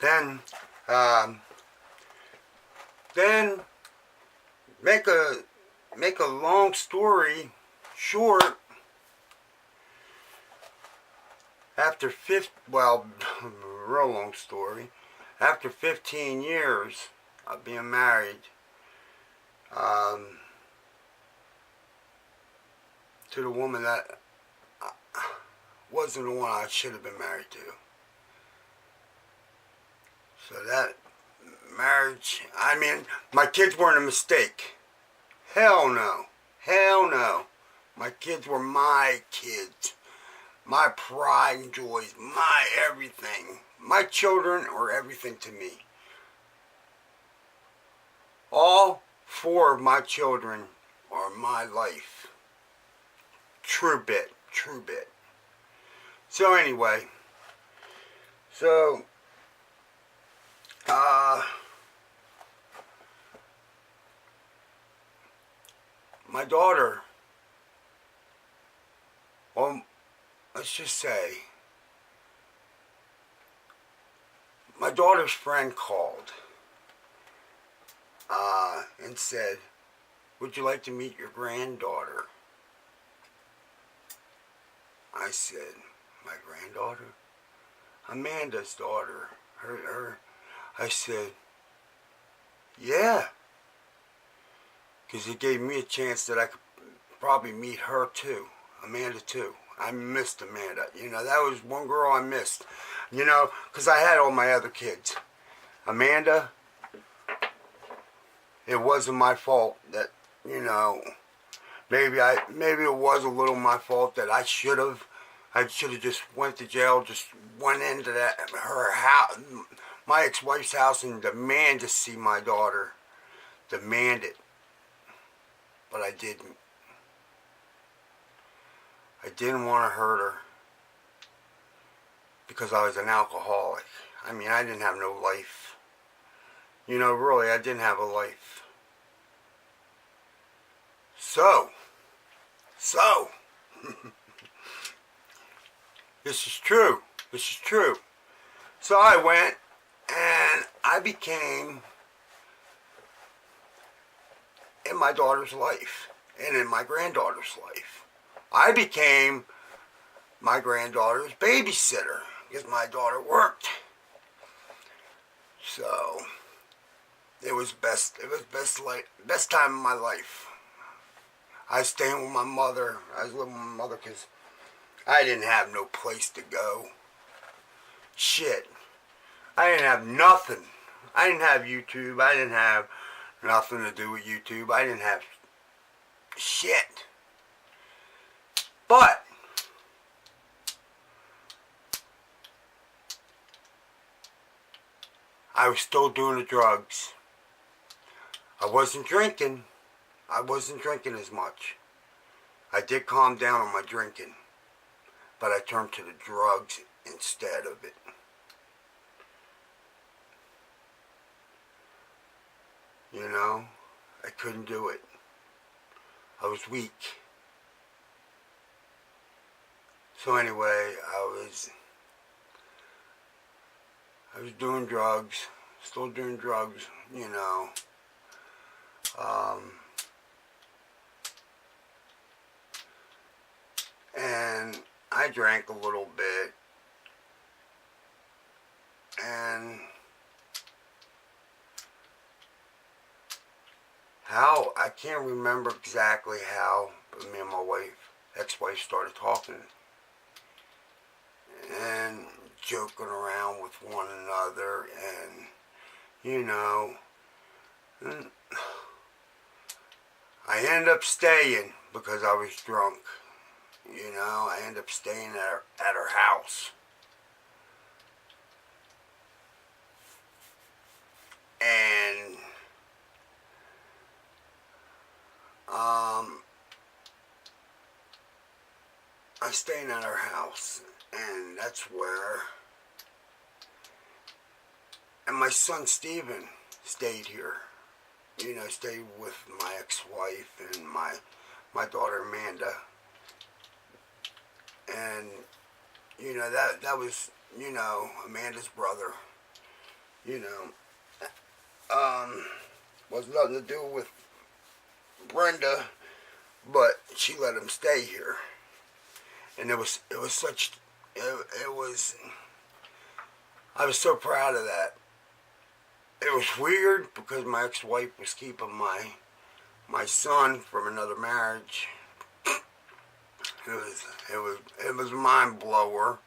Then, um, then make a long story short. After real long story. After 15 years of being married to the woman that wasn't the one I should have been married to. So that marriage, I mean, my kids weren't a mistake. Hell no. Hell no. My kids were my kids. My pride and joys. My everything. My children are everything to me. All 4 of my children are my life. True bit. True bit. So anyway. My daughter, well, let's just say, my daughter's friend called and said, would you like to meet your granddaughter? I said, my granddaughter? Amanda's daughter. I said, yeah. Because it gave me a chance that I could probably meet her too. Amanda too. I missed Amanda. You know, that was one girl I missed. You know, because I had all my other kids. Amanda, it wasn't my fault that, you know, maybe it was a little my fault that I should have just went to jail, just went into her house, my ex-wife's house, and demanded to see my daughter. Demanded. But I didn't. I didn't want to hurt her because I was an alcoholic. I mean, I didn't have no life. You know, really, I didn't have a life. So, this is true. This is true. So I went and I became in my daughter's life and in my granddaughter's life. I became my granddaughter's babysitter because my daughter worked. So it was best time of my life. I was staying with my mother. I was living with my mother because I didn't have no place to go. Shit. I didn't have nothing. I didn't have YouTube. I didn't have nothing to do with YouTube. I didn't have shit. But I was still doing the drugs. I wasn't drinking. I wasn't drinking as much. I did calm down on my drinking. But I turned to the drugs instead of it. You know, I couldn't do it. I was weak. So anyway, I was doing drugs, still doing drugs, you know. And I drank a little bit, and how, I can't remember exactly how, but me and my ex-wife started talking and joking around with one another, and, you know, and I ended up staying because I was drunk. You know, I ended up staying at her house. And I stayed at her house, and that's where, and my son Steven stayed here. You know, stayed with my ex-wife and my daughter Amanda. And, you know, that was, you know, Amanda's brother. you know, was nothing to do with Brenda, but she let him stay here. And it was such, it was, I was so proud of that. It was weird because my ex-wife was keeping my son from another marriage. It was a mind blower.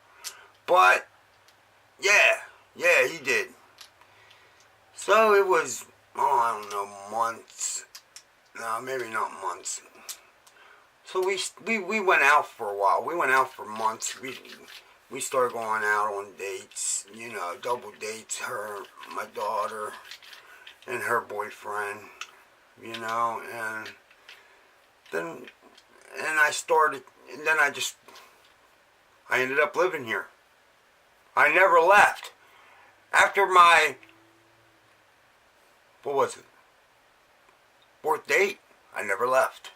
But yeah, he did. So it was, I don't know, months. No, maybe not months. So we went out for a while. We went out for months. We started going out on dates, you know, double dates, her, my daughter, and her boyfriend, you know, and then I ended up living here. I never left. After my, what was it, fourth date, I never left.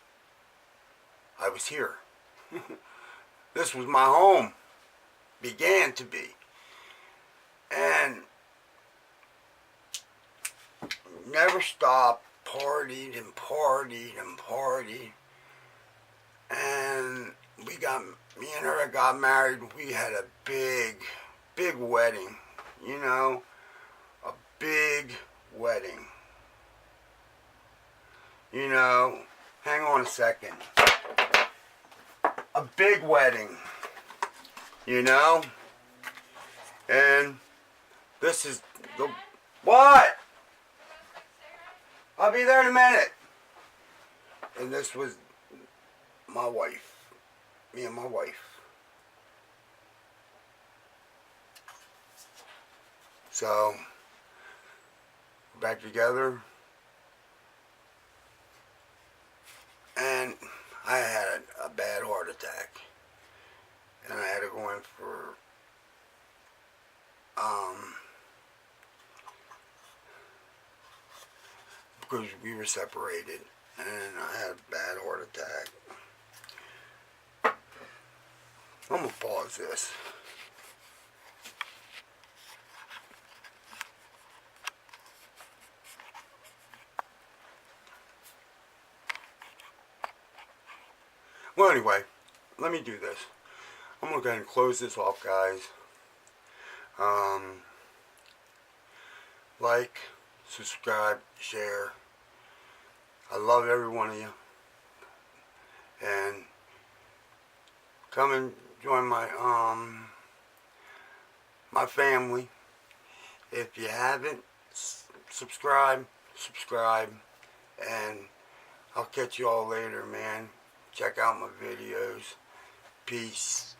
I was here. This was my home. Began to be. And never stopped, partied and partied and partied. And me and her got married. We had a big wedding, you know, a big wedding. You know, hang on a second. A big wedding, you know, and this is the, what? I'll be there in a minute. And this was my wife, me and my wife. So, we're back together, and I had a bad heart attack, and I had to go in for, because we were separated, and I had a bad heart attack. I'm going to pause this. Well, anyway, let me do this. I'm going to go ahead and close this off, guys. Like, subscribe, share. I love every one of you. And come and join my my family. If you haven't, subscribe, and I'll catch you all later, man. Check out my videos. Peace.